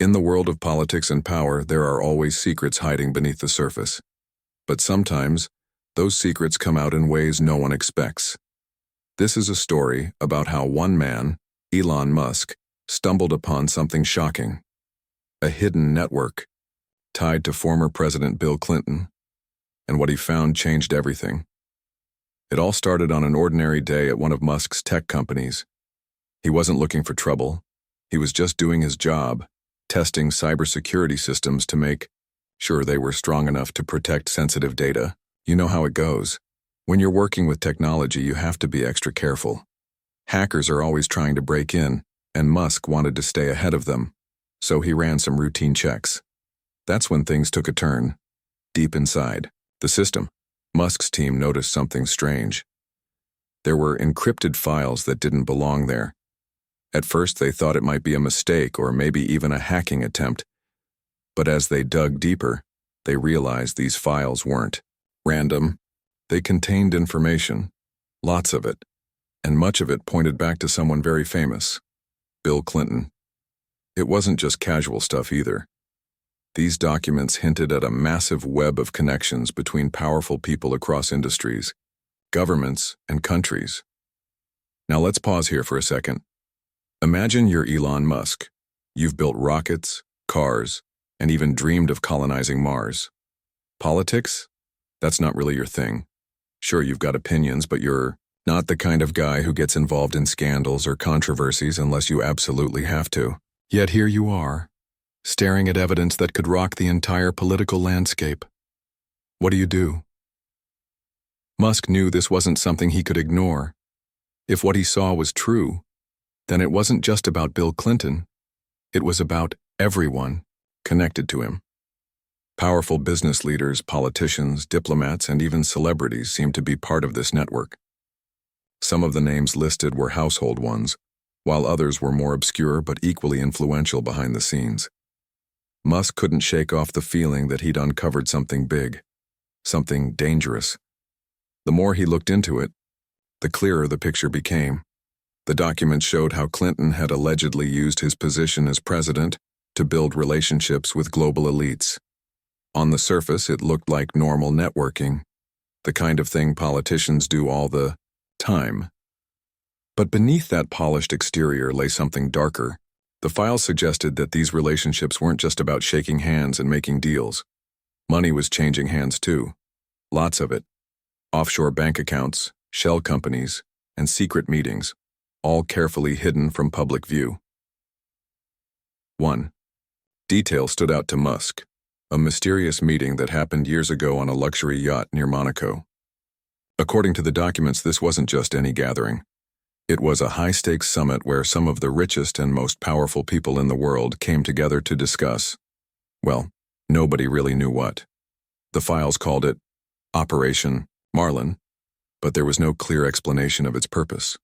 In the world of politics and power, there are always secrets hiding beneath the surface. But sometimes, those secrets come out in ways no one expects. This is a story about how one man, Elon Musk, stumbled upon something shocking. A hidden network, tied to former President Bill Clinton, and what he found changed everything. It all started on an ordinary day at one of Musk's tech companies. He wasn't looking for trouble. He was just doing his job, testing cybersecurity systems to make sure they were strong enough to protect sensitive data. You know how it goes. When you're working with technology, you have to be extra careful. Hackers are always trying to break in, and Musk wanted to stay ahead of them, so he ran some routine checks. That's when things took a turn. Deep inside the system, Musk's team noticed something strange. There were encrypted files that didn't belong there. At first, they thought it might be a mistake or maybe even a hacking attempt. But as they dug deeper, they realized these files weren't random. They contained information, lots of it, and much of it pointed back to someone very famous, Bill Clinton. It wasn't just casual stuff either. These documents hinted at a massive web of connections between powerful people across industries, governments, and countries. Now let's pause here for a second. Imagine you're Elon Musk. You've built rockets, cars, and even dreamed of colonizing Mars. Politics? That's not really your thing. Sure, you've got opinions, but you're not the kind of guy who gets involved in scandals or controversies unless you absolutely have to. Yet here you are, staring at evidence that could rock the entire political landscape. What do? Musk knew this wasn't something he could ignore. If what he saw was true, then it wasn't just about Bill Clinton. It was about everyone connected to him. Powerful business leaders, politicians, diplomats, and even celebrities seemed to be part of this network. Some of the names listed were household ones, while others were more obscure but equally influential behind the scenes. Musk couldn't shake off the feeling that he'd uncovered something big, something dangerous. The more he looked into it, the clearer the picture became. The documents showed how Clinton had allegedly used his position as president to build relationships with global elites. On the surface, it looked like normal networking, the kind of thing politicians do all the time. But beneath that polished exterior lay something darker. The files suggested that these relationships weren't just about shaking hands and making deals. Money was changing hands too. Lots of it. Offshore bank accounts, shell companies, and secret meetings, all carefully hidden from public view. 1. Detail stood out to Musk. A mysterious meeting that happened years ago on a luxury yacht near Monaco. According to the documents, this wasn't just any gathering. It was a high-stakes summit where some of the richest and most powerful people in the world came together to discuss, well, nobody really knew what. The files called it Operation Marlin, but there was no clear explanation of its purpose.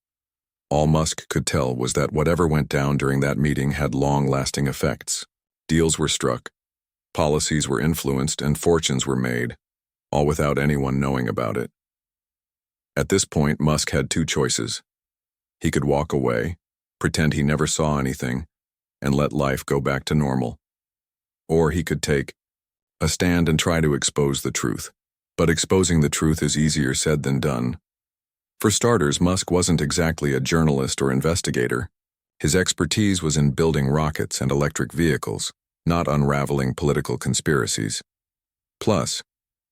All Musk could tell was that whatever went down during that meeting had long-lasting effects. Deals were struck, policies were influenced, and fortunes were made, all without anyone knowing about it. At this point, Musk had two choices. He could walk away, pretend he never saw anything, and let life go back to normal. Or he could take a stand and try to expose the truth. But exposing the truth is easier said than done. For starters, Musk wasn't exactly a journalist or investigator. His expertise was in building rockets and electric vehicles, not unraveling political conspiracies. Plus,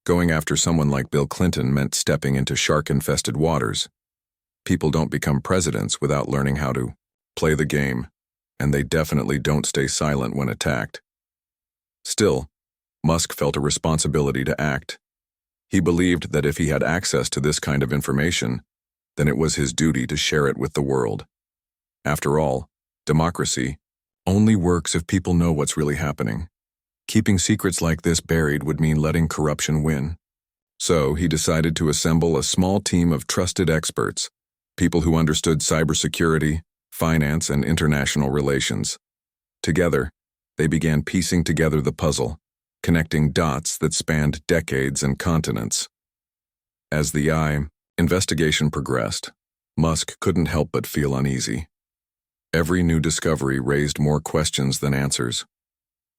going after someone like Bill Clinton meant stepping into shark-infested waters. People don't become presidents without learning how to play the game, and they definitely don't stay silent when attacked. Still, Musk felt a responsibility to act. He believed that if he had access to this kind of information, then it was his duty to share it with the world. After all, democracy only works if people know what's really happening. Keeping secrets like this buried would mean letting corruption win. So he decided to assemble a small team of trusted experts, people who understood cybersecurity, finance, and international relations. Together, they began piecing together the puzzle, connecting dots that spanned decades and continents. As the investigation progressed, Musk couldn't help but feel uneasy. Every new discovery raised more questions than answers.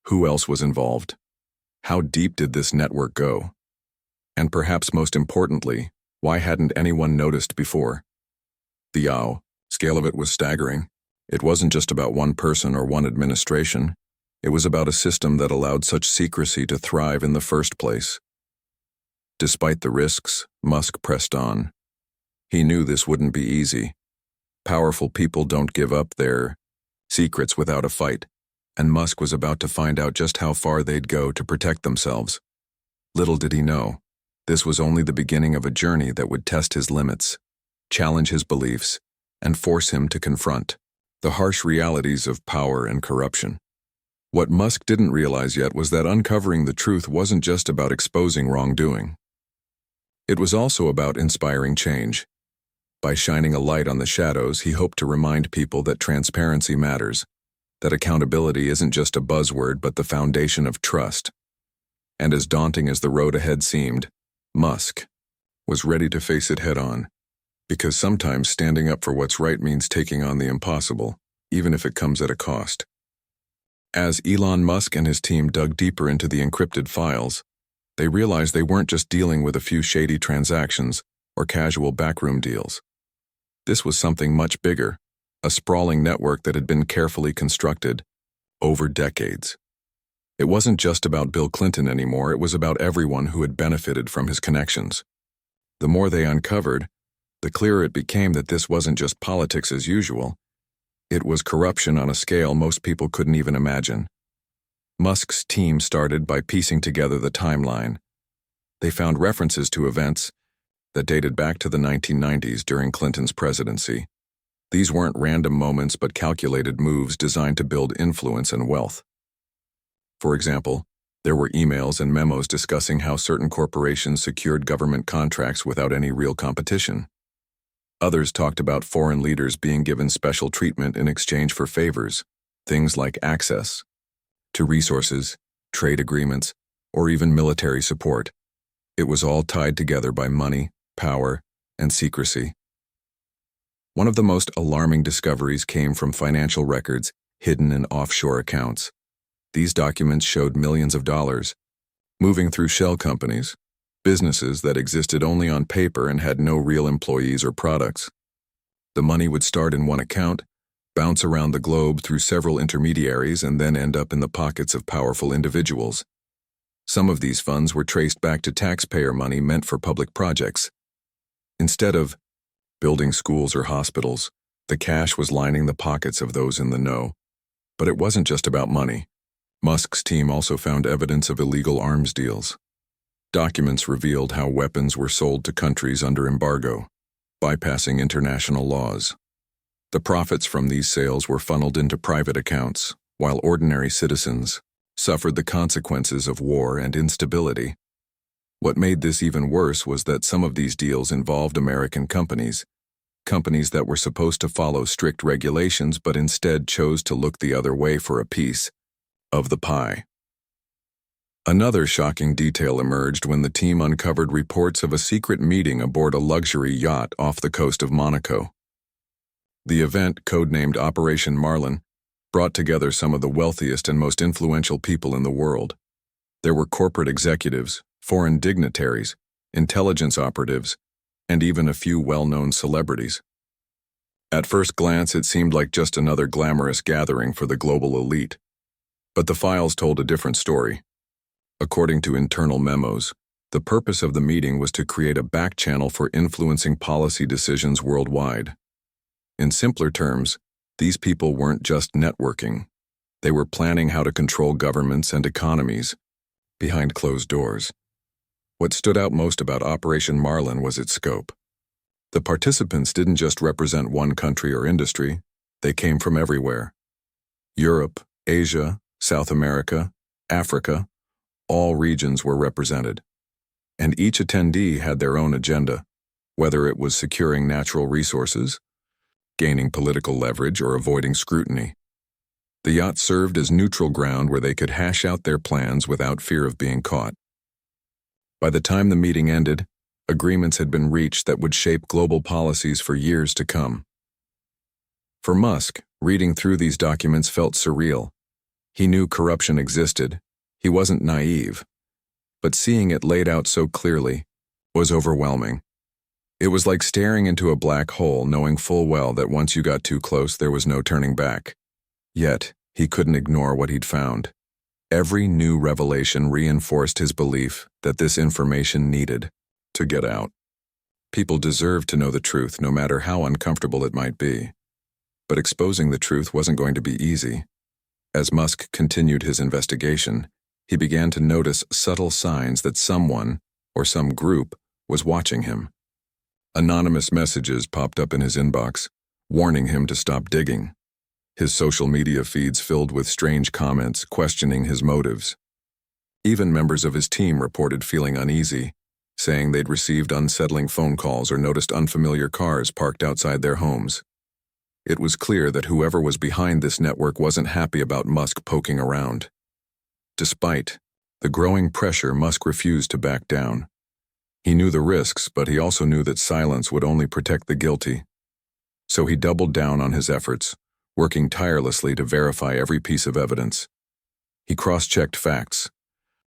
Who else was involved? How deep did this network go? And perhaps most importantly, why hadn't anyone noticed before? The scale of it was staggering. It wasn't just about one person or one administration. It was about a system that allowed such secrecy to thrive in the first place. Despite the risks, Musk pressed on. He knew this wouldn't be easy. Powerful people don't give up their secrets without a fight, and Musk was about to find out just how far they'd go to protect themselves. Little did he know, this was only the beginning of a journey that would test his limits, challenge his beliefs, and force him to confront the harsh realities of power and corruption. What Musk didn't realize yet was that uncovering the truth wasn't just about exposing wrongdoing. It was also about inspiring change. By shining a light on the shadows, he hoped to remind people that transparency matters, that accountability isn't just a buzzword but the foundation of trust. And as daunting as the road ahead seemed, Musk was ready to face it head-on, because sometimes standing up for what's right means taking on the impossible, even if it comes at a cost. As Elon Musk and his team dug deeper into the encrypted files, they realized they weren't just dealing with a few shady transactions or casual backroom deals. This was something much bigger, a sprawling network that had been carefully constructed over decades. It wasn't just about Bill Clinton anymore, it was about everyone who had benefited from his connections. The more they uncovered, the clearer it became that this wasn't just politics as usual. It was corruption on a scale most people couldn't even imagine. Musk's team started by piecing together the timeline. They found references to events that dated back to the 1990s during Clinton's presidency. These weren't random moments but calculated moves designed to build influence and wealth. For example, there were emails and memos discussing how certain corporations secured government contracts without any real competition. Others talked about foreign leaders being given special treatment in exchange for favors, things like access to resources, trade agreements, or even military support. It was all tied together by money, power, and secrecy. One of the most alarming discoveries came from financial records hidden in offshore accounts. These documents showed millions of dollars moving through shell companies, businesses that existed only on paper and had no real employees or products. The money would start in one account, bounce around the globe through several intermediaries, and then end up in the pockets of powerful individuals. Some of these funds were traced back to taxpayer money meant for public projects. Instead of building schools or hospitals, the cash was lining the pockets of those in the know. But it wasn't just about money. Musk's team also found evidence of illegal arms deals. Documents revealed how weapons were sold to countries under embargo, bypassing international laws. The profits from these sales were funneled into private accounts, while ordinary citizens suffered the consequences of war and instability. What made this even worse was that some of these deals involved American companies that were supposed to follow strict regulations but instead chose to look the other way for a piece of the pie. Another shocking detail emerged when the team uncovered reports of a secret meeting aboard a luxury yacht off the coast of Monaco. The event, codenamed Operation Marlin, brought together some of the wealthiest and most influential people in the world. There were corporate executives, foreign dignitaries, intelligence operatives, and even a few well-known celebrities. At first glance, it seemed like just another glamorous gathering for the global elite. But the files told a different story. According to internal memos, the purpose of the meeting was to create a back channel for influencing policy decisions worldwide. In simpler terms, these people weren't just networking. They were planning how to control governments and economies behind closed doors. What stood out most about Operation Marlin was its scope. The participants didn't just represent one country or industry, they came from everywhere. Europe, Asia, South America, Africa, all regions were represented. And each attendee had their own agenda, whether it was securing natural resources, gaining political leverage, or avoiding scrutiny. The yacht served as neutral ground where they could hash out their plans without fear of being caught. By the time the meeting ended, agreements had been reached that would shape global policies for years to come. For Musk, reading through these documents felt surreal. He knew corruption existed. He wasn't naive. But seeing it laid out so clearly was overwhelming. It was like staring into a black hole, knowing full well that once you got too close, there was no turning back. Yet, he couldn't ignore what he'd found. Every new revelation reinforced his belief that this information needed to get out. People deserved to know the truth, no matter how uncomfortable it might be. But exposing the truth wasn't going to be easy. As Musk continued his investigation, he began to notice subtle signs that someone, or some group, was watching him. Anonymous messages popped up in his inbox, warning him to stop digging. His social media feeds filled with strange comments questioning his motives. Even members of his team reported feeling uneasy, saying they'd received unsettling phone calls or noticed unfamiliar cars parked outside their homes. It was clear that whoever was behind this network wasn't happy about Musk poking around. Despite the growing pressure, Musk refused to back down. He knew the risks, but he also knew that silence would only protect the guilty. So he doubled down on his efforts, working tirelessly to verify every piece of evidence. He cross-checked facts,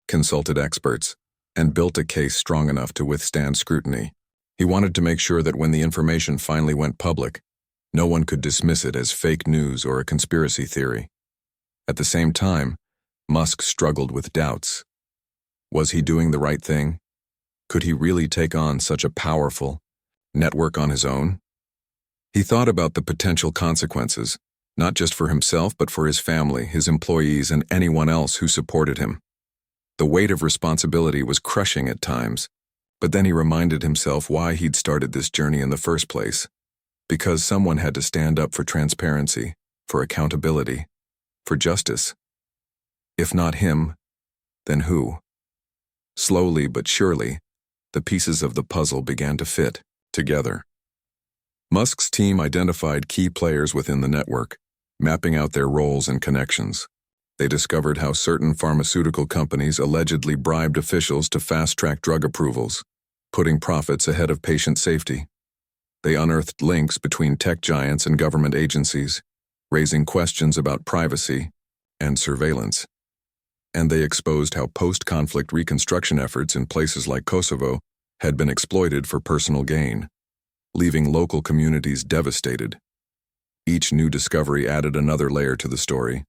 consulted experts, and built a case strong enough to withstand scrutiny. He wanted to make sure that when the information finally went public, no one could dismiss it as fake news or a conspiracy theory. At the same time, Musk struggled with doubts. Was he doing the right thing? Could he really take on such a powerful network on his own? He thought about the potential consequences, not just for himself but for his family, his employees, and anyone else who supported him. The weight of responsibility was crushing at times, but then he reminded himself why he'd started this journey in the first place. Because someone had to stand up for transparency, for accountability, for justice. If not him, then who? Slowly but surely, the pieces of the puzzle began to fit together. Musk's team identified key players within the network, mapping out their roles and connections. They discovered how certain pharmaceutical companies allegedly bribed officials to fast-track drug approvals, putting profits ahead of patient safety. They unearthed links between tech giants and government agencies, raising questions about privacy and surveillance. And they exposed how post-conflict reconstruction efforts in places like Kosovo had been exploited for personal gain, leaving local communities devastated. Each new discovery added another layer to the story,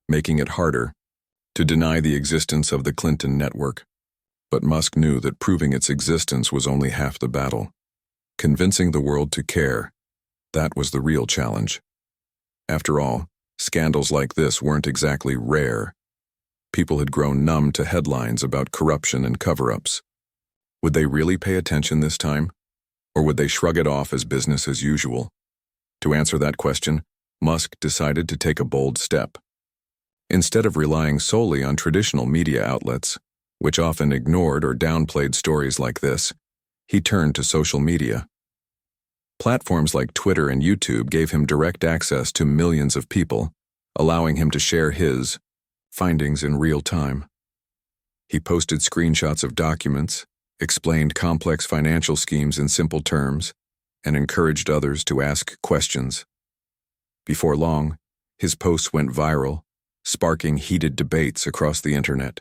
making it harder to deny the existence of the Clinton network. But Musk knew that proving its existence was only half the battle. Convincing the world to care, that was the real challenge. After all, scandals like this weren't exactly rare. People had grown numb to headlines about corruption and cover-ups. Would they really pay attention this time? Or would they shrug it off as business as usual? To answer that question, Musk decided to take a bold step. Instead of relying solely on traditional media outlets, which often ignored or downplayed stories like this, he turned to social media. Platforms like Twitter and YouTube gave him direct access to millions of people, allowing him to share his findings in real time. He posted screenshots of documents, explained complex financial schemes in simple terms, and encouraged others to ask questions. Before long, his posts went viral, sparking heated debates across the internet.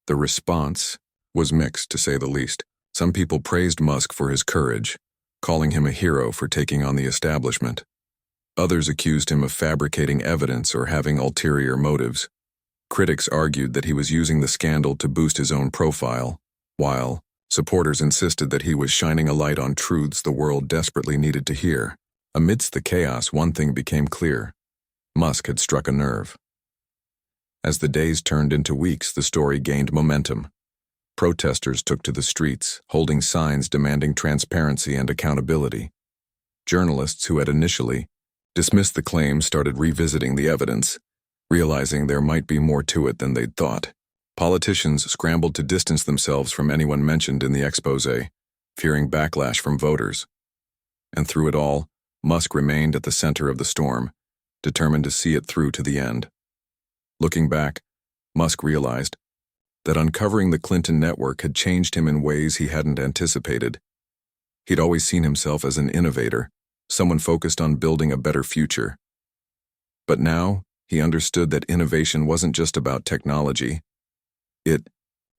The response was mixed, to say the least. Some people praised Musk for his courage, calling him a hero for taking on the establishment. Others accused him of fabricating evidence or having ulterior motives. Critics argued that he was using the scandal to boost his own profile, while supporters insisted that he was shining a light on truths the world desperately needed to hear. Amidst the chaos, one thing became clear. Musk had struck a nerve. As the days turned into weeks, the story gained momentum. Protesters took to the streets, holding signs demanding transparency and accountability. Journalists who had initially dismissed the claims started revisiting the evidence, realizing there might be more to it than they'd thought. Politicians scrambled to distance themselves from anyone mentioned in the exposé, fearing backlash from voters. And through it all, Musk remained at the center of the storm, determined to see it through to the end. Looking back, Musk realized that uncovering the Clinton network had changed him in ways he hadn't anticipated. He'd always seen himself as an innovator, someone focused on building a better future. But now, he understood that innovation wasn't just about technology. It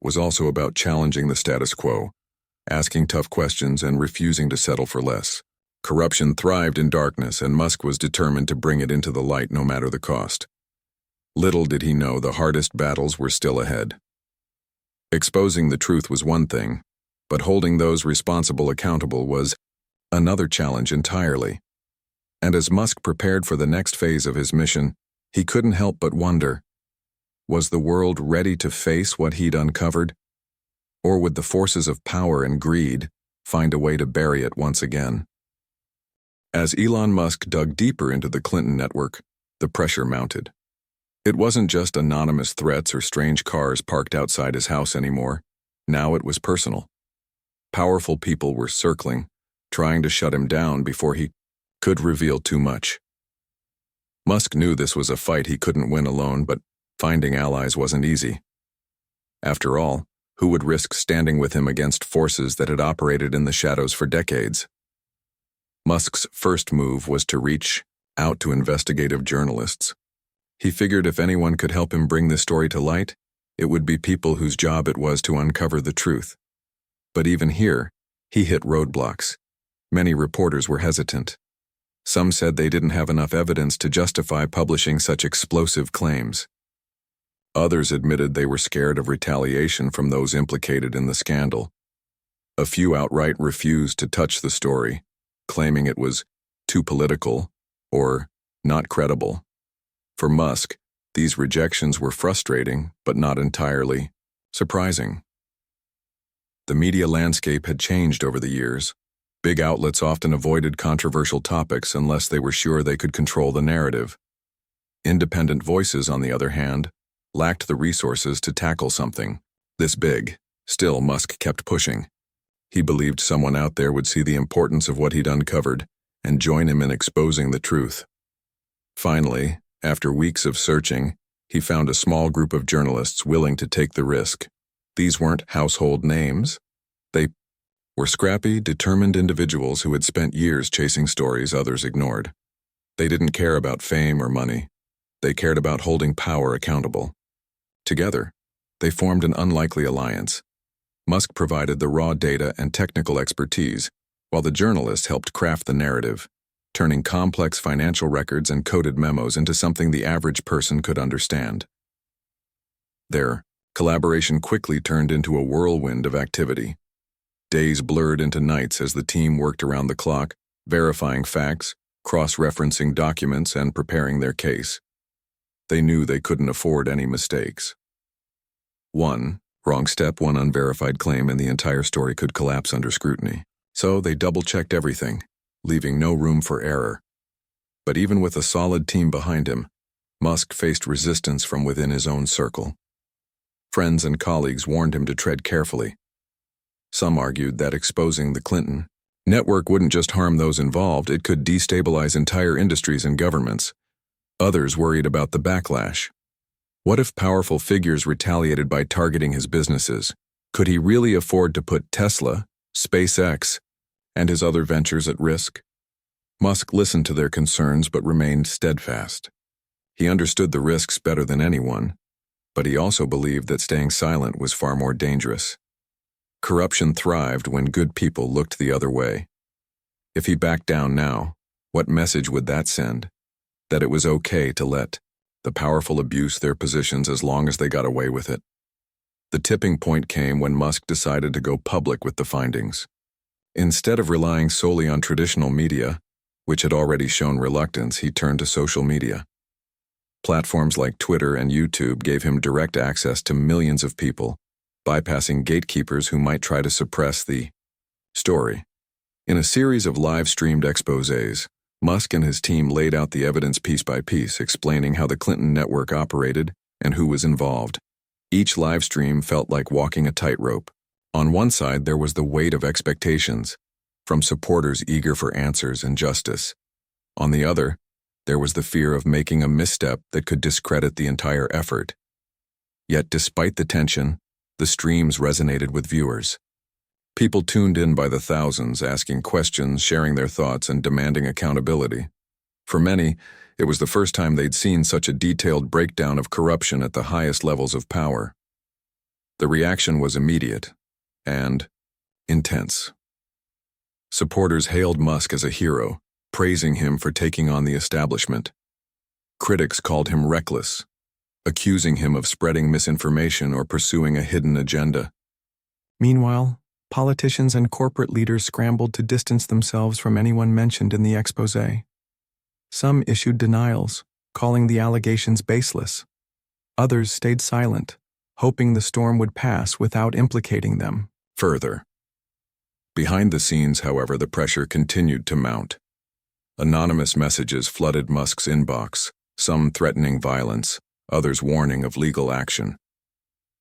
was also about challenging the status quo, asking tough questions and refusing to settle for less. Corruption thrived in darkness, and Musk was determined to bring it into the light no matter the cost. Little did he know the hardest battles were still ahead. Exposing the truth was one thing, but holding those responsible accountable was another challenge entirely. And as Musk prepared for the next phase of his mission, he couldn't help but wonder, was the world ready to face what he'd uncovered? Or would the forces of power and greed find a way to bury it once again? As Elon Musk dug deeper into the Clinton network, the pressure mounted. It wasn't just anonymous threats or strange cars parked outside his house anymore. Now it was personal. Powerful people were circling, trying to shut him down before he could reveal too much. Musk knew this was a fight he couldn't win alone, but finding allies wasn't easy. After all, who would risk standing with him against forces that had operated in the shadows for decades? Musk's first move was to reach out to investigative journalists. He figured if anyone could help him bring this story to light, it would be people whose job it was to uncover the truth. But even here, he hit roadblocks. Many reporters were hesitant. Some said they didn't have enough evidence to justify publishing such explosive claims. Others admitted they were scared of retaliation from those implicated in the scandal. A few outright refused to touch the story, claiming it was too political or not credible. For Musk, these rejections were frustrating, but not entirely surprising. The media landscape had changed over the years. Big outlets often avoided controversial topics unless they were sure they could control the narrative. Independent voices, on the other hand, lacked the resources to tackle something this big. Still, Musk kept pushing. He believed someone out there would see the importance of what he'd uncovered and join him in exposing the truth. Finally, after weeks of searching, he found a small group of journalists willing to take the risk. These weren't household names. They were scrappy, determined individuals who had spent years chasing stories others ignored. They didn't care about fame or money. They cared about holding power accountable. Together, they formed an unlikely alliance. Musk provided the raw data and technical expertise, while the journalists helped craft the narrative, turning complex financial records and coded memos into something the average person could understand. Their collaboration quickly turned into a whirlwind of activity. Days blurred into nights as the team worked around the clock, verifying facts, cross-referencing documents, and preparing their case. They knew they couldn't afford any mistakes. One wrong step, one unverified claim, and the entire story could collapse under scrutiny. So they double-checked everything, leaving no room for error. But even with a solid team behind him, Musk faced resistance from within his own circle. Friends and colleagues warned him to tread carefully. Some argued that exposing the Clinton network wouldn't just harm those involved, it could destabilize entire industries and governments. Others worried about the backlash. What if powerful figures retaliated by targeting his businesses? Could he really afford to put Tesla, SpaceX, and his other ventures at risk? Musk listened to their concerns but remained steadfast. He understood the risks better than anyone, but he also believed that staying silent was far more dangerous. Corruption thrived when good people looked the other way. If he backed down now, what message would that send? That it was okay to let the powerful abuse their positions as long as they got away with it. The tipping point came when Musk decided to go public with the findings. Instead of relying solely on traditional media, which had already shown reluctance, he turned to social media. Platforms like Twitter and YouTube gave him direct access to millions of people, bypassing gatekeepers who might try to suppress the story. In a series of live-streamed exposés, Musk and his team laid out the evidence piece by piece, explaining how the Clinton network operated and who was involved. Each live stream felt like walking a tightrope. On one side, there was the weight of expectations, from supporters eager for answers and justice. On the other, there was the fear of making a misstep that could discredit the entire effort. Yet despite the tension, the streams resonated with viewers. People tuned in by the thousands, asking questions, sharing their thoughts, and demanding accountability. For many, it was the first time they'd seen such a detailed breakdown of corruption at the highest levels of power. The reaction was immediate and intense. Supporters hailed Musk as a hero, praising him for taking on the establishment. Critics called him reckless, accusing him of spreading misinformation or pursuing a hidden agenda. Meanwhile, politicians and corporate leaders scrambled to distance themselves from anyone mentioned in the exposé. Some issued denials, calling the allegations baseless. Others stayed silent, hoping the storm would pass without implicating them further. Behind the scenes, however, the pressure continued to mount. Anonymous messages flooded Musk's inbox, some threatening violence, others warning of legal action.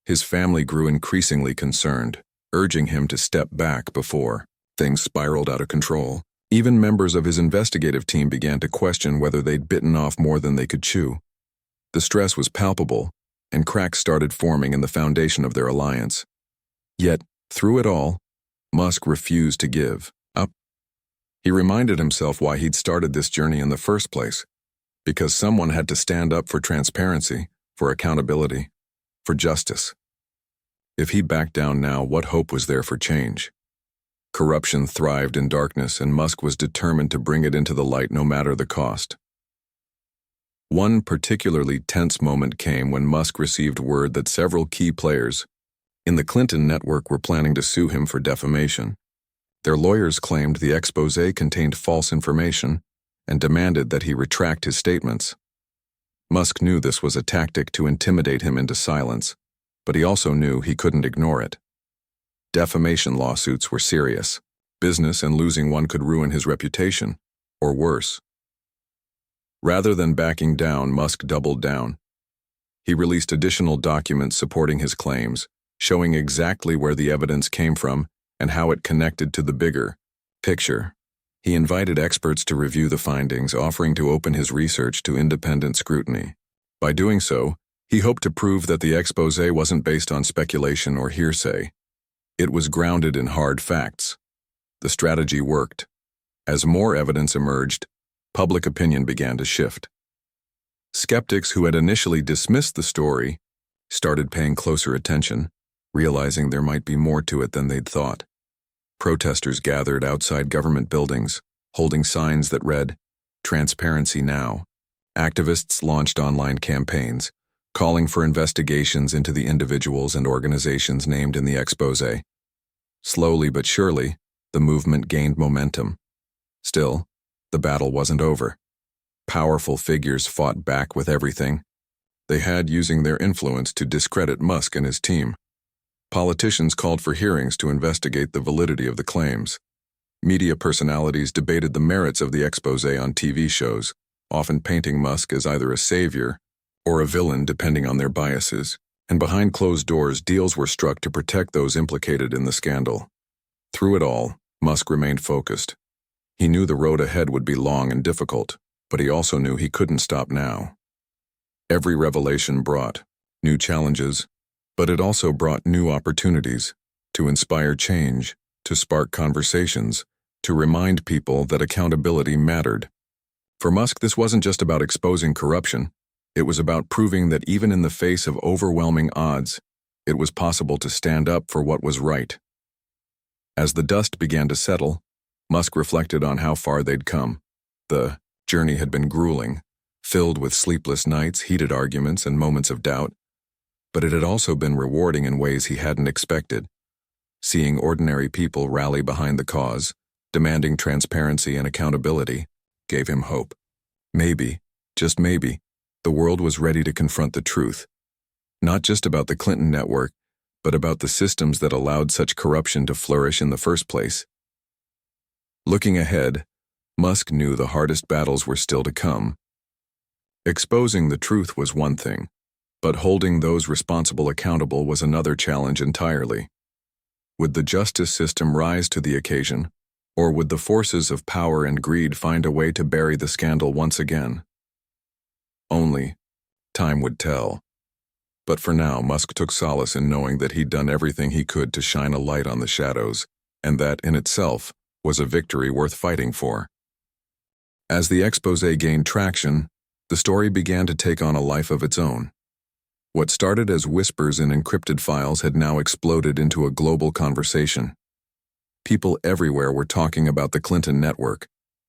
His family grew increasingly concerned, urging him to step back before things spiraled out of control. Even members of his investigative team began to question whether they'd bitten off more than they could chew. The stress was palpable, and cracks started forming in the foundation of their alliance. Yet, through it all, Musk refused to give up. He reminded himself why he'd started this journey in the first place, because someone had to stand up for transparency, for accountability, for justice. If he backed down now, what hope was there for change? Corruption thrived in darkness, and Musk was determined to bring it into the light no matter the cost. One particularly tense moment came when Musk received word that several key players in the Clinton network were planning to sue him for defamation. Their lawyers claimed the exposé contained false information and demanded that he retract his statements. Musk knew this was a tactic to intimidate him into silence, but he also knew he couldn't ignore it. Defamation lawsuits were serious business, and losing one could ruin his reputation, or worse. Rather than backing down, Musk doubled down. He released additional documents supporting his claims, showing exactly where the evidence came from and how it connected to the bigger picture. He invited experts to review the findings, offering to open his research to independent scrutiny. By doing so, he hoped to prove that the exposé wasn't based on speculation or hearsay. It was grounded in hard facts. The strategy worked. As more evidence emerged, public opinion began to shift. Skeptics who had initially dismissed the story started paying closer attention, realizing there might be more to it than they'd thought. Protesters gathered outside government buildings, holding signs that read, "Transparency Now." Activists launched online campaigns, calling for investigations into the individuals and organizations named in the exposé. Slowly but surely, the movement gained momentum. Still, the battle wasn't over. Powerful figures fought back with everything they had, using their influence to discredit Musk and his team. Politicians called for hearings to investigate the validity of the claims. Media personalities debated the merits of the exposé on TV shows, often painting Musk as either a savior or a villain depending on their biases. And behind closed doors, deals were struck to protect those implicated in the scandal. Through it all, Musk remained focused. He knew the road ahead would be long and difficult, but he also knew he couldn't stop now. Every revelation brought new challenges, but it also brought new opportunities to inspire change, to spark conversations, to remind people that accountability mattered. For Musk, this wasn't just about exposing corruption. It was about proving that even in the face of overwhelming odds, it was possible to stand up for what was right. As the dust began to settle, Musk reflected on how far they'd come. The journey had been grueling, filled with sleepless nights, heated arguments, and moments of doubt, but it had also been rewarding in ways he hadn't expected. Seeing ordinary people rally behind the cause, demanding transparency and accountability, gave him hope. Maybe, just maybe, the world was ready to confront the truth, not just about the Clinton network, but about the systems that allowed such corruption to flourish in the first place. Looking ahead, Musk knew the hardest battles were still to come. Exposing the truth was one thing, but holding those responsible accountable was another challenge entirely. Would the justice system rise to the occasion, or would the forces of power and greed find a way to bury the scandal once again? Only time would tell. But for now, Musk took solace in knowing that he'd done everything he could to shine a light on the shadows, and that, in itself, was a victory worth fighting for. As the expose gained traction, the story began to take on a life of its own. What started as whispers in encrypted files had now exploded into a global conversation. People everywhere were talking about the Clinton network,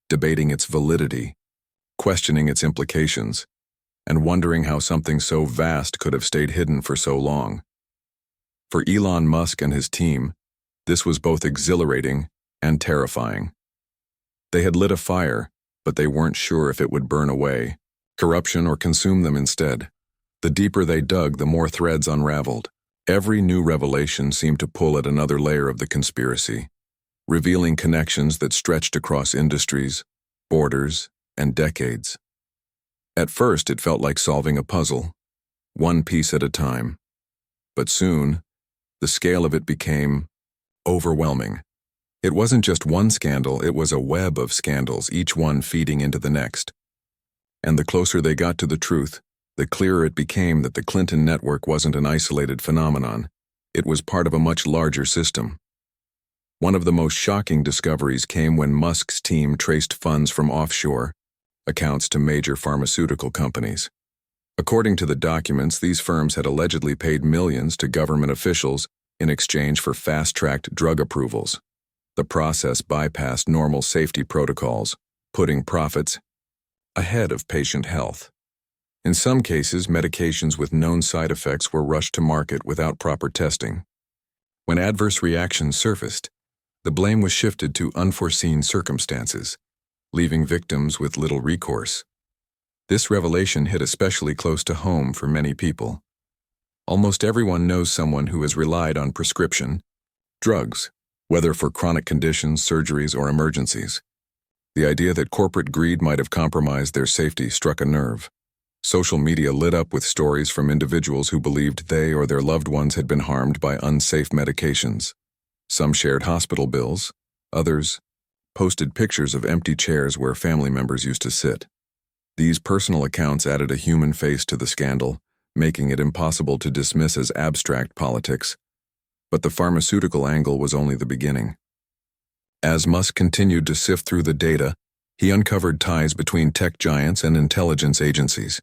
debating its validity, questioning its implications, and wondering how something so vast could have stayed hidden for so long. For Elon Musk and his team, this was both exhilarating and terrifying. They had lit a fire, but they weren't sure if it would burn away, corruption, or consume them instead. The deeper they dug, the more threads unraveled. Every new revelation seemed to pull at another layer of the conspiracy, revealing connections that stretched across industries, borders, and decades. At first, it felt like solving a puzzle, one piece at a time. But soon, the scale of it became overwhelming. It wasn't just one scandal, it was a web of scandals, each one feeding into the next. And the closer they got to the truth, the clearer it became that the Clinton network wasn't an isolated phenomenon. It was part of a much larger system. One of the most shocking discoveries came when Musk's team traced funds from offshore accounts to major pharmaceutical companies. According to the documents, these firms had allegedly paid millions to government officials in exchange for fast-tracked drug approvals. The process bypassed normal safety protocols, putting profits ahead of patient health. In some cases, medications with known side effects were rushed to market without proper testing. When adverse reactions surfaced, the blame was shifted to unforeseen circumstances, leaving victims with little recourse. This revelation hit especially close to home for many people. Almost everyone knows someone who has relied on prescription drugs, whether for chronic conditions, surgeries, or emergencies. The idea that corporate greed might have compromised their safety struck a nerve. Social media lit up with stories from individuals who believed they or their loved ones had been harmed by unsafe medications. Some shared hospital bills, others posted pictures of empty chairs where family members used to sit. These personal accounts added a human face to the scandal, making it impossible to dismiss as abstract politics. But the pharmaceutical angle was only the beginning. As Musk continued to sift through the data, he uncovered ties between tech giants and intelligence agencies.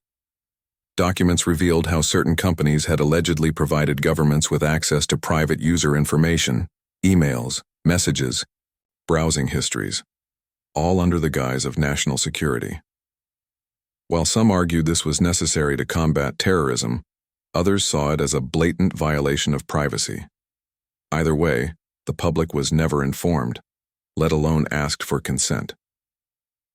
Documents revealed how certain companies had allegedly provided governments with access to private user information, emails, messages, browsing histories, all under the guise of national security. While some argued this was necessary to combat terrorism, others saw it as a blatant violation of privacy. Either way, the public was never informed, let alone asked for consent.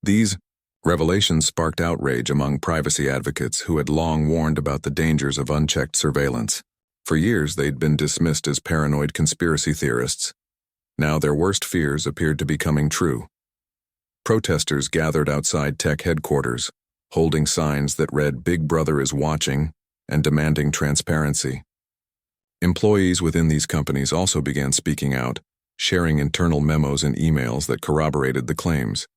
These revelations sparked outrage among privacy advocates who had long warned about the dangers of unchecked surveillance. For years, they'd been dismissed as paranoid conspiracy theorists. Now their worst fears appeared to be coming true. Protesters gathered outside tech headquarters, holding signs that read "Big Brother is watching" and demanding transparency. Employees within these companies also began speaking out, sharing internal memos and emails that corroborated the claims.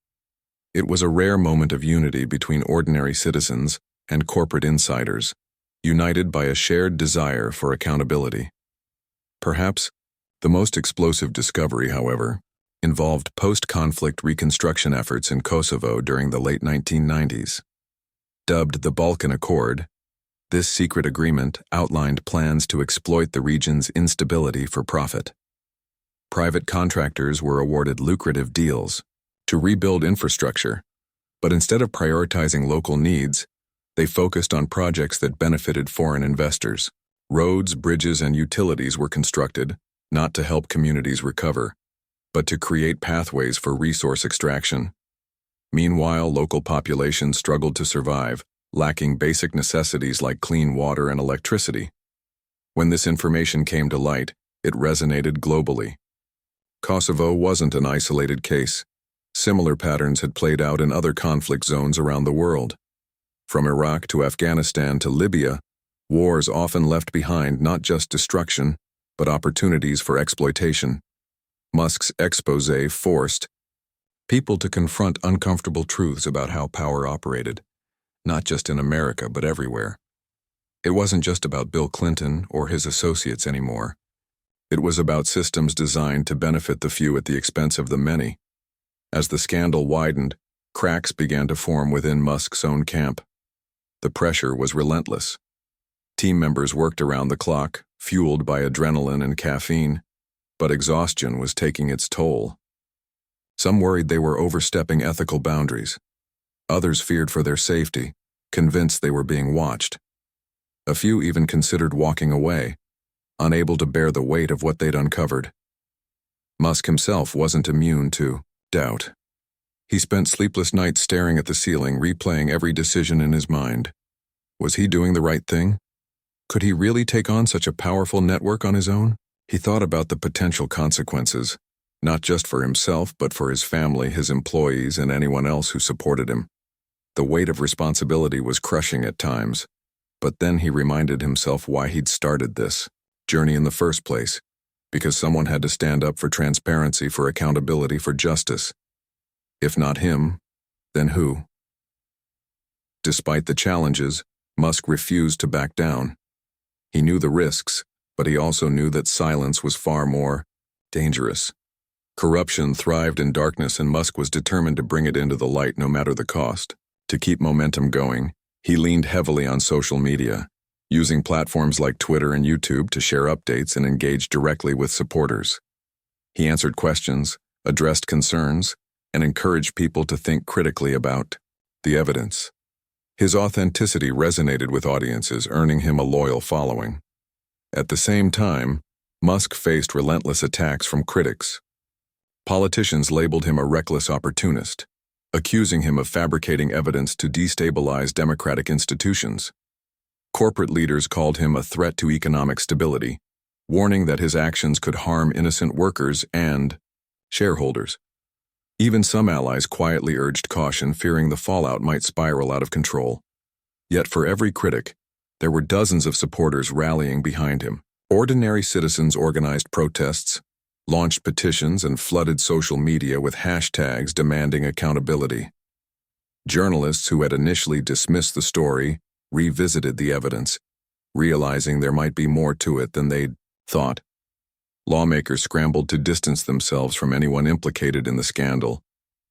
It was a rare moment of unity between ordinary citizens and corporate insiders, united by a shared desire for accountability. Perhaps the most explosive discovery, however, involved post-conflict reconstruction efforts in Kosovo during the late 1990s. Dubbed the Balkan Accord, this secret agreement outlined plans to exploit the region's instability for profit. Private contractors were awarded lucrative deals to rebuild infrastructure, but instead of prioritizing local needs, they focused on projects that benefited foreign investors. Roads, bridges, and utilities were constructed, not to help communities recover, but to create pathways for resource extraction. Meanwhile, local populations struggled to survive, lacking basic necessities like clean water and electricity. When this information came to light, it resonated globally. Kosovo wasn't an isolated case. Similar patterns had played out in other conflict zones around the world. From Iraq to Afghanistan to Libya, wars often left behind not just destruction, but opportunities for exploitation. Musk's expose forced people to confront uncomfortable truths about how power operated, not just in America but everywhere. It wasn't just about Bill Clinton or his associates anymore. It was about systems designed to benefit the few at the expense of the many. As the scandal widened, Cracks began to form within Musk's own camp. The pressure was relentless. Team members worked around the clock, fueled by adrenaline and caffeine, but exhaustion was taking its toll. Some worried they were overstepping ethical boundaries. Others feared for their safety, convinced they were being watched. A few even considered walking away, unable to bear the weight of what they'd uncovered. Musk himself wasn't immune to doubt. He spent sleepless nights staring at the ceiling, replaying every decision in his mind. Was he doing the right thing? Could he really take on such a powerful network on his own? He thought about the potential consequences, not just for himself, but for his family, his employees, and anyone else who supported him. The weight of responsibility was crushing at times, but then he reminded himself why he'd started this journey in the first place, because someone had to stand up for transparency, for accountability, for justice. If not him, then who? Despite the challenges, Musk refused to back down. He knew the risks, but he also knew that silence was far more dangerous. Corruption thrived in darkness, and Musk was determined to bring it into the light no matter the cost. To keep momentum going, he leaned heavily on social media, using platforms like Twitter and YouTube to share updates and engage directly with supporters. He answered questions, addressed concerns, and encouraged people to think critically about the evidence. His authenticity resonated with audiences, earning him a loyal following. At the same time, Musk faced relentless attacks from critics. Politicians labeled him a reckless opportunist, accusing him of fabricating evidence to destabilize democratic institutions. Corporate leaders called him a threat to economic stability, warning that his actions could harm innocent workers and shareholders. Even some allies quietly urged caution, fearing the fallout might spiral out of control. Yet for every critic, there were dozens of supporters rallying behind him. Ordinary citizens organized protests, launched petitions, and flooded social media with hashtags demanding accountability. Journalists who had initially dismissed the story revisited the evidence, realizing there might be more to it than they'd thought. Lawmakers scrambled to distance themselves from anyone implicated in the scandal,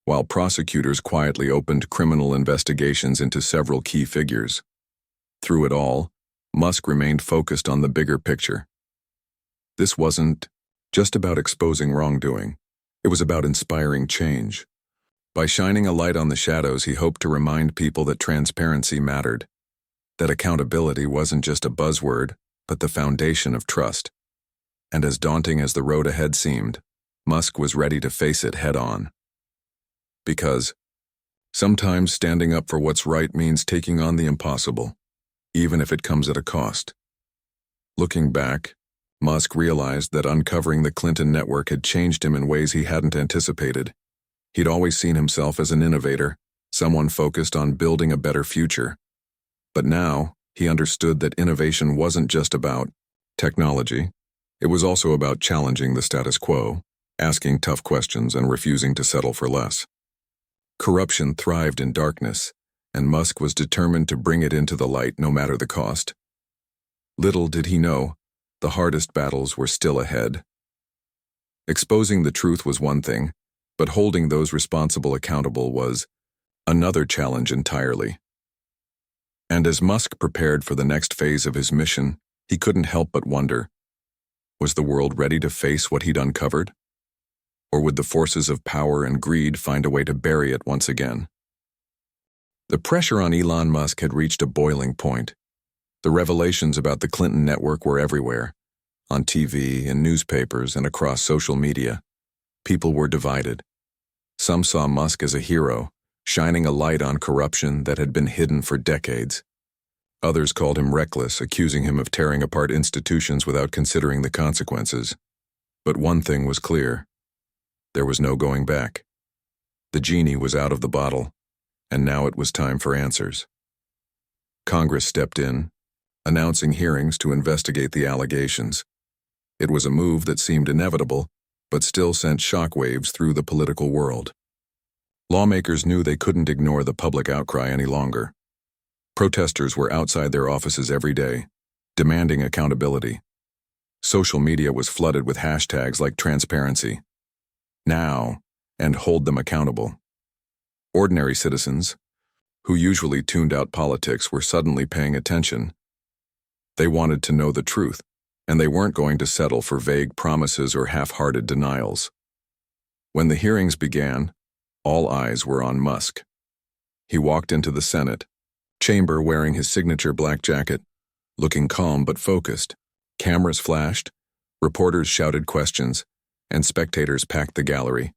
while prosecutors quietly opened criminal investigations into several key figures. Through it all, Musk remained focused on the bigger picture. This wasn't just about exposing wrongdoing. It was about inspiring change. By shining a light on the shadows, he hoped to remind people that transparency mattered, that accountability wasn't just a buzzword, but the foundation of trust. And as daunting as the road ahead seemed, Musk was ready to face it head-on. Because sometimes standing up for what's right means taking on the impossible, even if it comes at a cost. Looking back, Musk realized that uncovering the Clinton network had changed him in ways he hadn't anticipated. He'd always seen himself as an innovator, someone focused on building a better future. But now, he understood that innovation wasn't just about technology. It was also about challenging the status quo, asking tough questions, and refusing to settle for less. Corruption thrived in darkness, and Musk was determined to bring it into the light no matter the cost. Little did he know, the hardest battles were still ahead. Exposing the truth was one thing, but holding those responsible accountable was another challenge entirely. And as Musk prepared for the next phase of his mission, he couldn't help but wonder, was the world ready to face what he'd uncovered? Or would the forces of power and greed find a way to bury it once again? The pressure on Elon Musk had reached a boiling point. The revelations about the Clinton network were everywhere, on TV, in newspapers, and across social media. People were divided. Some saw Musk as a hero, shining a light on corruption that had been hidden for decades. Others called him reckless, accusing him of tearing apart institutions without considering the consequences. But one thing was clear. There was no going back. The genie was out of the bottle, and now it was time for answers. Congress stepped in, announcing hearings to investigate the allegations. It was a move that seemed inevitable, but still sent shockwaves through the political world. Lawmakers knew they couldn't ignore the public outcry any longer. Protesters were outside their offices every day, demanding accountability. Social media was flooded with hashtags like transparency, now, and hold them accountable. Ordinary citizens, who usually tuned out politics, were suddenly paying attention. They wanted to know the truth, and they weren't going to settle for vague promises or half-hearted denials. When the hearings began, all eyes were on Musk. He walked into the Senate chamber wearing his signature black jacket, looking calm but focused. Cameras flashed, reporters shouted questions, and spectators packed the gallery,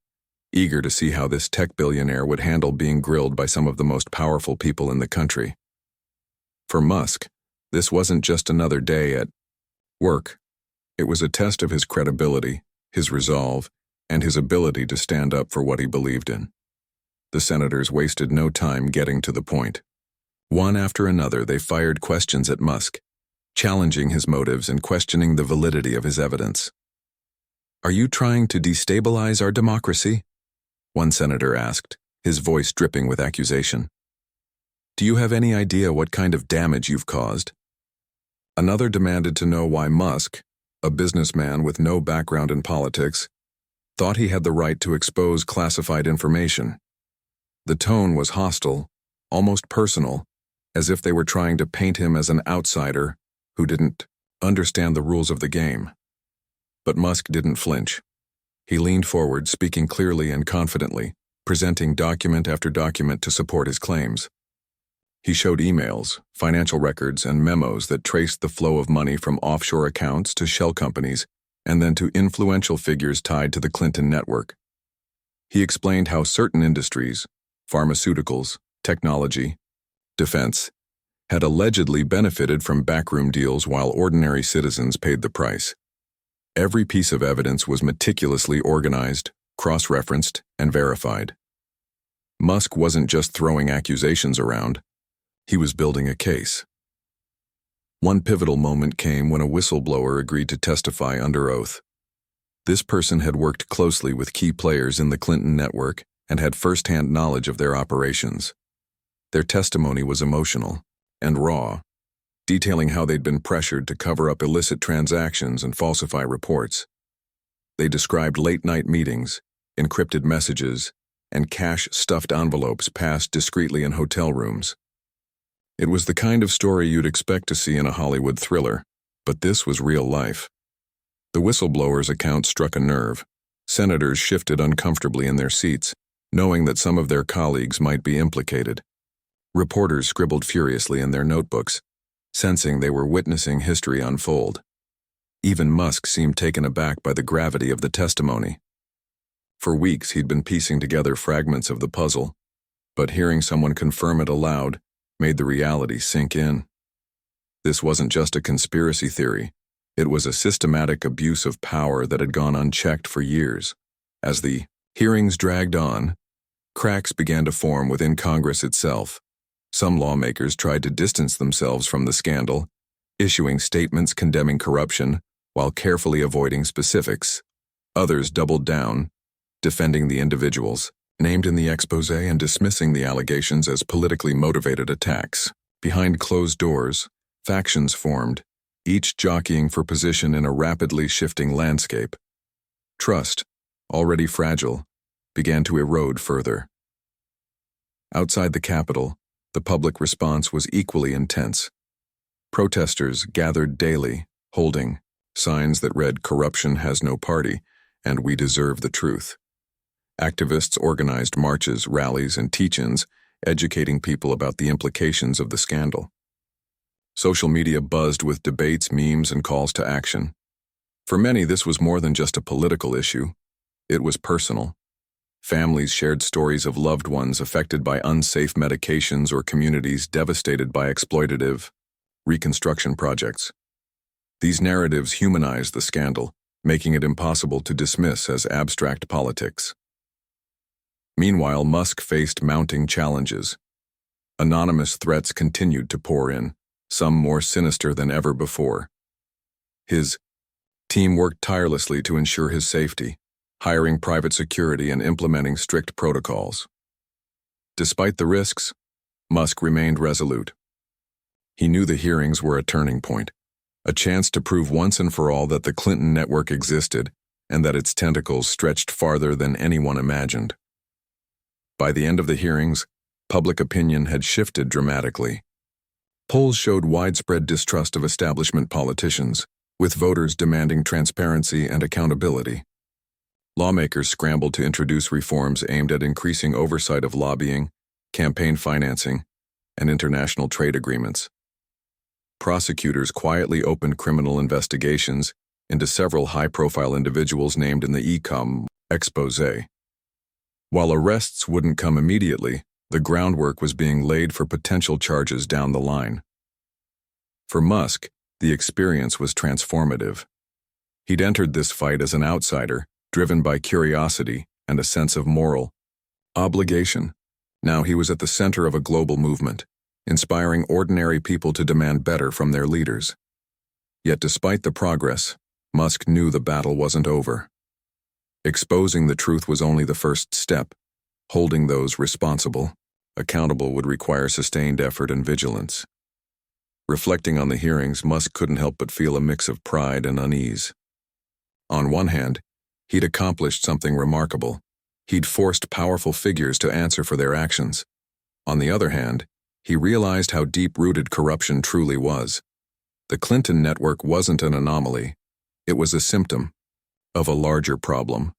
eager to see how this tech billionaire would handle being grilled by some of the most powerful people in the country. For Musk, this wasn't just another day at work. It was a test of his credibility, his resolve, and his ability to stand up for what he believed in. The senators wasted no time getting to the point. One after another, they fired questions at Musk, challenging his motives and questioning the validity of his evidence. "Are you trying to destabilize our democracy?" one senator asked, his voice dripping with accusation. "Do you have any idea what kind of damage you've caused?" Another demanded to know why Musk, a businessman with no background in politics, thought he had the right to expose classified information. The tone was hostile, almost personal, as if they were trying to paint him as an outsider who didn't understand the rules of the game. But Musk didn't flinch. He leaned forward, speaking clearly and confidently, presenting document after document to support his claims. He showed emails, financial records, and memos that traced the flow of money from offshore accounts to shell companies and then to influential figures tied to the Clinton network. He explained how certain industries, pharmaceuticals, technology, defense, had allegedly benefited from backroom deals while ordinary citizens paid the price. Every piece of evidence was meticulously organized, cross-referenced, and verified. Musk wasn't just throwing accusations around. He was building a case. One pivotal moment came when a whistleblower agreed to testify under oath. This person had worked closely with key players in the Clinton network and had first-hand knowledge of their operations. Their testimony was emotional and raw, detailing how they'd been pressured to cover up illicit transactions and falsify reports. They described late-night meetings, encrypted messages, and cash-stuffed envelopes passed discreetly in hotel rooms. It was the kind of story you'd expect to see in a Hollywood thriller, but this was real life. The whistleblower's account struck a nerve. Senators shifted uncomfortably in their seats, knowing that some of their colleagues might be implicated. Reporters scribbled furiously in their notebooks, sensing they were witnessing history unfold. Even Musk seemed taken aback by the gravity of the testimony. For weeks he'd been piecing together fragments of the puzzle, but hearing someone confirm it aloud made the reality sink in. This wasn't just a conspiracy theory. It was a systematic abuse of power that had gone unchecked for years. As the hearings dragged on, cracks began to form within Congress itself. Some lawmakers tried to distance themselves from the scandal, issuing statements condemning corruption while carefully avoiding specifics. Others doubled down, defending the individuals named in the expose and dismissing the allegations as politically motivated attacks. Behind closed doors, factions formed, each jockeying for position in a rapidly shifting landscape. Trust, already fragile, began to erode further. Outside the Capitol, the public response was equally intense. Protesters gathered daily, holding signs that read "Corruption has no party" and "We deserve the truth." Activists organized marches, rallies, and teach-ins, educating people about the implications of the scandal. Social media buzzed with debates, memes, and calls to action. For many, this was more than just a political issue. It was personal. Families shared stories of loved ones affected by unsafe medications or communities devastated by exploitative reconstruction projects. These narratives humanized the scandal, making it impossible to dismiss as abstract politics. Meanwhile, Musk faced mounting challenges. Anonymous threats continued to pour in, some more sinister than ever before. His team worked tirelessly to ensure his safety, hiring private security and implementing strict protocols. Despite the risks, Musk remained resolute. He knew the hearings were a turning point, a chance to prove once and for all that the Clinton network existed and that its tentacles stretched farther than anyone imagined. By the end of the hearings, public opinion had shifted dramatically. Polls showed widespread distrust of establishment politicians, with voters demanding transparency and accountability. Lawmakers scrambled to introduce reforms aimed at increasing oversight of lobbying, campaign financing, and international trade agreements. Prosecutors quietly opened criminal investigations into several high-profile individuals named in the Ecom expose. While arrests wouldn't come immediately, the groundwork was being laid for potential charges down the line. For Musk, the experience was transformative. He'd entered this fight as an outsider, driven by curiosity and a sense of moral obligation. Now he was at the center of a global movement, inspiring ordinary people to demand better from their leaders. Yet despite the progress, Musk knew the battle wasn't over. Exposing the truth was only the first step. Holding those responsible, accountable would require sustained effort and vigilance. Reflecting on the hearings, Musk couldn't help but feel a mix of pride and unease. On one hand, he'd accomplished something remarkable. He'd forced powerful figures to answer for their actions. On the other hand, he realized how deep-rooted corruption truly was. The Clinton network wasn't an anomaly. It was a symptom of a larger problem.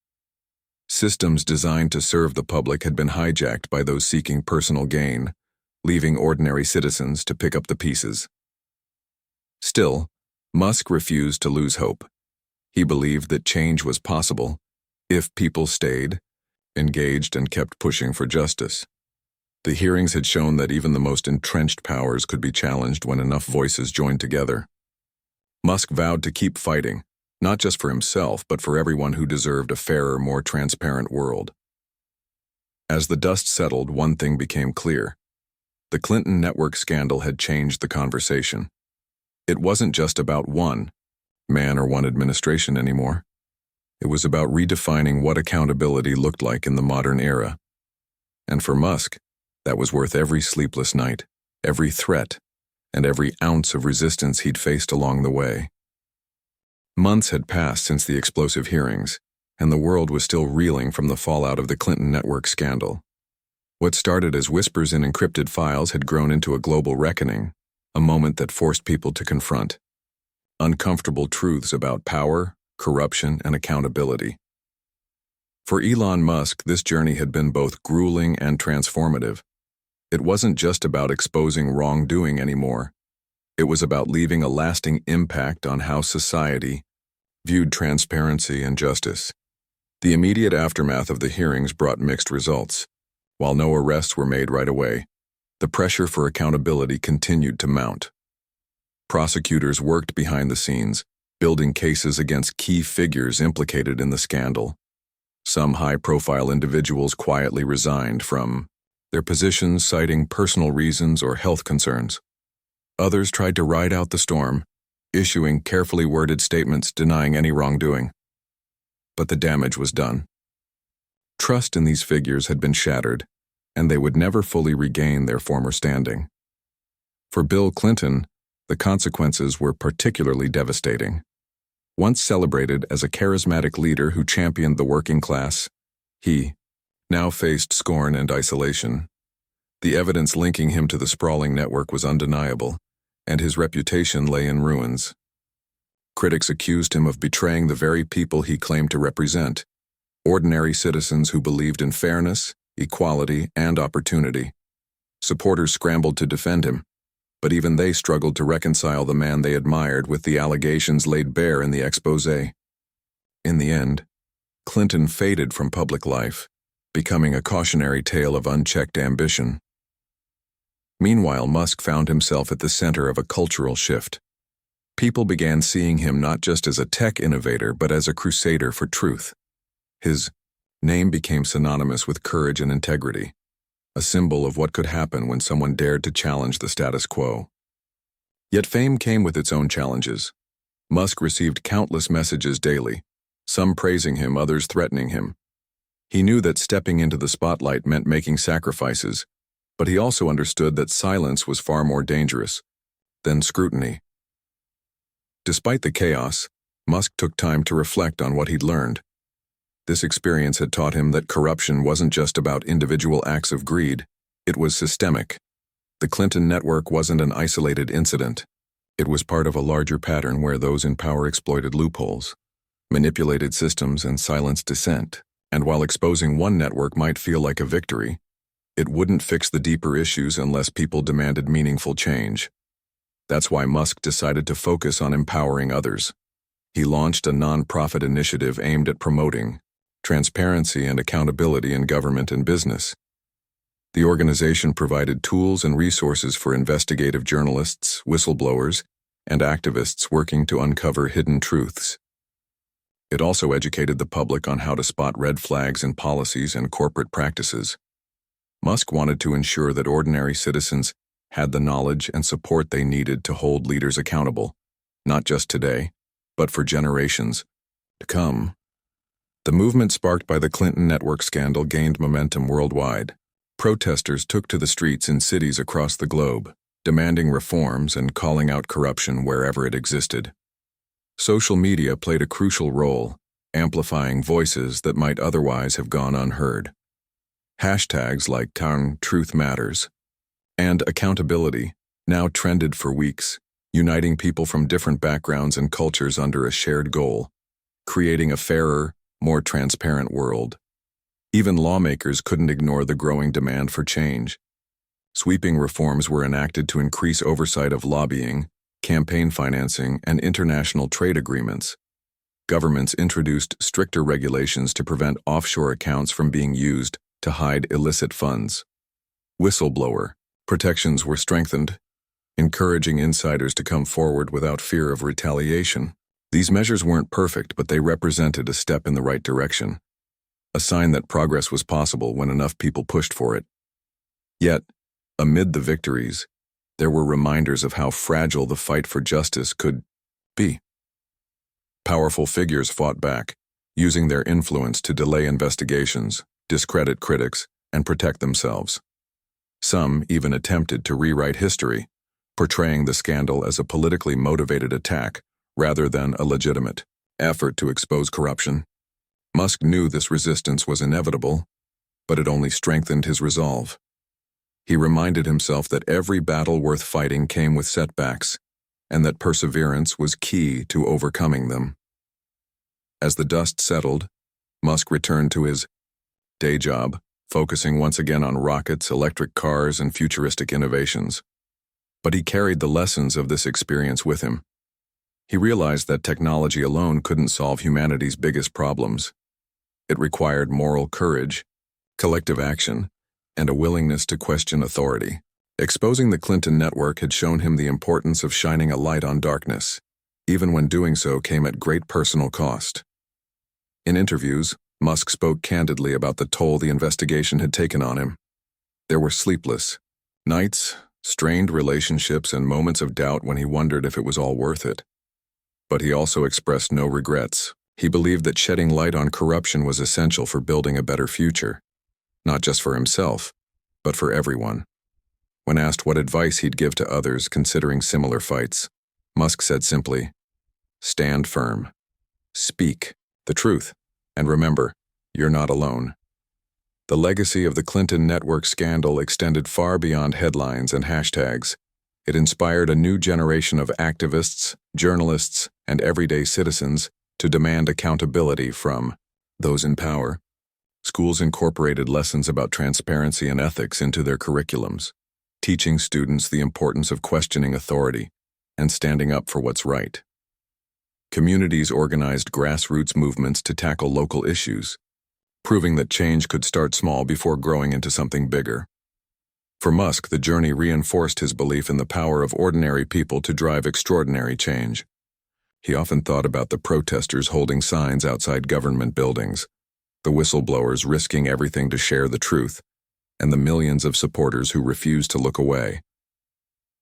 Systems designed to serve the public had been hijacked by those seeking personal gain, leaving ordinary citizens to pick up the pieces. Still, Musk refused to lose hope. He believed that change was possible if people stayed, engaged, and kept pushing for justice. The hearings had shown that even the most entrenched powers could be challenged when enough voices joined together. Musk vowed to keep fighting, not just for himself, but for everyone who deserved a fairer, more transparent world. As the dust settled, one thing became clear. The Clinton network scandal had changed the conversation. It wasn't just about one man or one administration anymore. It was about redefining what accountability looked like in the modern era. And for Musk, that was worth every sleepless night, every threat, and every ounce of resistance he'd faced along the way. Months had passed since the explosive hearings, and the world was still reeling from the fallout of the Clinton network scandal. What started as whispers in encrypted files had grown into a global reckoning, a moment that forced people to confront uncomfortable truths about power, corruption, and accountability. For Elon Musk, this journey had been both grueling and transformative. It wasn't just about exposing wrongdoing anymore. It was about leaving a lasting impact on how society viewed transparency and justice. The immediate aftermath of the hearings brought mixed results. While no arrests were made right away, the pressure for accountability continued to mount. Prosecutors worked behind the scenes, building cases against key figures implicated in the scandal. Some high-profile individuals quietly resigned from their positions, citing personal reasons or health concerns. Others tried to ride out the storm, issuing carefully worded statements denying any wrongdoing. But the damage was done. Trust in these figures had been shattered, and they would never fully regain their former standing. For Bill Clinton, the consequences were particularly devastating. Once celebrated as a charismatic leader who championed the working class, he now faced scorn and isolation. The evidence linking him to the sprawling network was undeniable, and his reputation lay in ruins. Critics accused him of betraying the very people he claimed to represent, ordinary citizens who believed in fairness, equality, and opportunity. Supporters scrambled to defend him, but even they struggled to reconcile the man they admired with the allegations laid bare in the expose. In the end, Clinton faded from public life, becoming a cautionary tale of unchecked ambition. Meanwhile, Musk found himself at the center of a cultural shift. People began seeing him not just as a tech innovator, but as a crusader for truth. His name became synonymous with courage and integrity, a symbol of what could happen when someone dared to challenge the status quo. Yet fame came with its own challenges. Musk received countless messages daily, some praising him, others threatening him. He knew that stepping into the spotlight meant making sacrifices, but he also understood that silence was far more dangerous than scrutiny. Despite the chaos, Musk took time to reflect on what he'd learned. This experience had taught him that corruption wasn't just about individual acts of greed, it was systemic. The Clinton network wasn't an isolated incident. It was part of a larger pattern where those in power exploited loopholes, manipulated systems, and silenced dissent. And while exposing one network might feel like a victory, it wouldn't fix the deeper issues unless people demanded meaningful change. That's why Musk decided to focus on empowering others. He launched a non-profit initiative aimed at promoting transparency and accountability in government and business. The organization provided tools and resources for investigative journalists, whistleblowers, and activists working to uncover hidden truths. It also educated the public on how to spot red flags in policies and corporate practices. Musk wanted to ensure that ordinary citizens had the knowledge and support they needed to hold leaders accountable, not just today, but for generations to come. The movement sparked by the Clinton network scandal gained momentum worldwide. Protesters took to the streets in cities across the globe, demanding reforms and calling out corruption wherever it existed. Social media played a crucial role, amplifying voices that might otherwise have gone unheard. Hashtags like #Truth Matters and accountability now trended for weeks, uniting people from different backgrounds and cultures under a shared goal, creating a fairer, more transparent world. Even lawmakers couldn't ignore the growing demand for change. Sweeping reforms were enacted to increase oversight of lobbying, campaign financing, and international trade agreements. Governments introduced stricter regulations to prevent offshore accounts from being used to hide illicit funds. Whistleblower protections were strengthened, encouraging insiders to come forward without fear of retaliation. These measures weren't perfect, but they represented a step in the right direction, a sign that progress was possible when enough people pushed for it. Yet, amid the victories, there were reminders of how fragile the fight for justice could be. Powerful figures fought back, using their influence to delay investigations, discredit critics, and protect themselves. Some even attempted to rewrite history, portraying the scandal as a politically motivated attack rather than a legitimate effort to expose corruption. Musk knew this resistance was inevitable, but it only strengthened his resolve. He reminded himself that every battle worth fighting came with setbacks, and that perseverance was key to overcoming them. As the dust settled, Musk returned to his day job, focusing once again on rockets, electric cars, and futuristic innovations. But he carried the lessons of this experience with him. He realized that technology alone couldn't solve humanity's biggest problems. It required moral courage, collective action, and a willingness to question authority. Exposing the Clinton network had shown him the importance of shining a light on darkness, even when doing so came at great personal cost. In interviews, Musk spoke candidly about the toll the investigation had taken on him. There were sleepless nights, strained relationships, and moments of doubt when he wondered if it was all worth it. But he also expressed no regrets. He believed that shedding light on corruption was essential for building a better future, not just for himself, but for everyone. When asked what advice he'd give to others considering similar fights, Musk said simply, "Stand firm. Speak the truth. And remember, you're not alone." The legacy of the Clinton network scandal extended far beyond headlines and hashtags. It inspired a new generation of activists, journalists, and everyday citizens to demand accountability from those in power. Schools incorporated lessons about transparency and ethics into their curriculums, teaching students the importance of questioning authority and standing up for what's right. Communities organized grassroots movements to tackle local issues, proving that change could start small before growing into something bigger. For Musk, the journey reinforced his belief in the power of ordinary people to drive extraordinary change. He often thought about the protesters holding signs outside government buildings, the whistleblowers risking everything to share the truth, and the millions of supporters who refused to look away.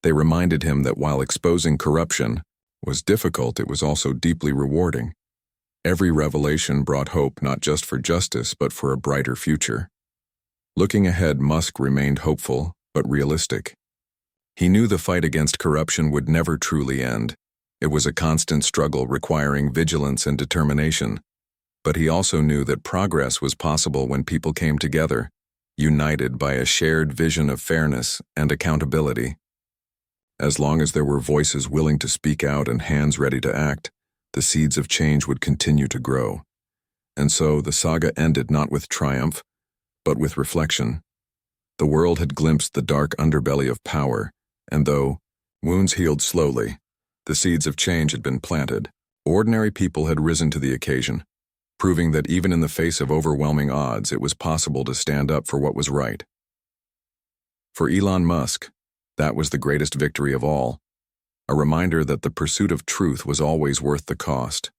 They reminded him that while exposing corruption was difficult, it was also deeply rewarding. Every revelation brought hope not just for justice, but for a brighter future. Looking ahead, Musk remained hopeful, but realistic. He knew the fight against corruption would never truly end. It was a constant struggle requiring vigilance and determination. But he also knew that progress was possible when people came together, united by a shared vision of fairness and accountability. As long as there were voices willing to speak out and hands ready to act, the seeds of change would continue to grow. And so the saga ended not with triumph, but with reflection. The world had glimpsed the dark underbelly of power, and though wounds healed slowly, the seeds of change had been planted. Ordinary people had risen to the occasion, proving that even in the face of overwhelming odds, it was possible to stand up for what was right. For Elon Musk, that was the greatest victory of all, a reminder that the pursuit of truth was always worth the cost.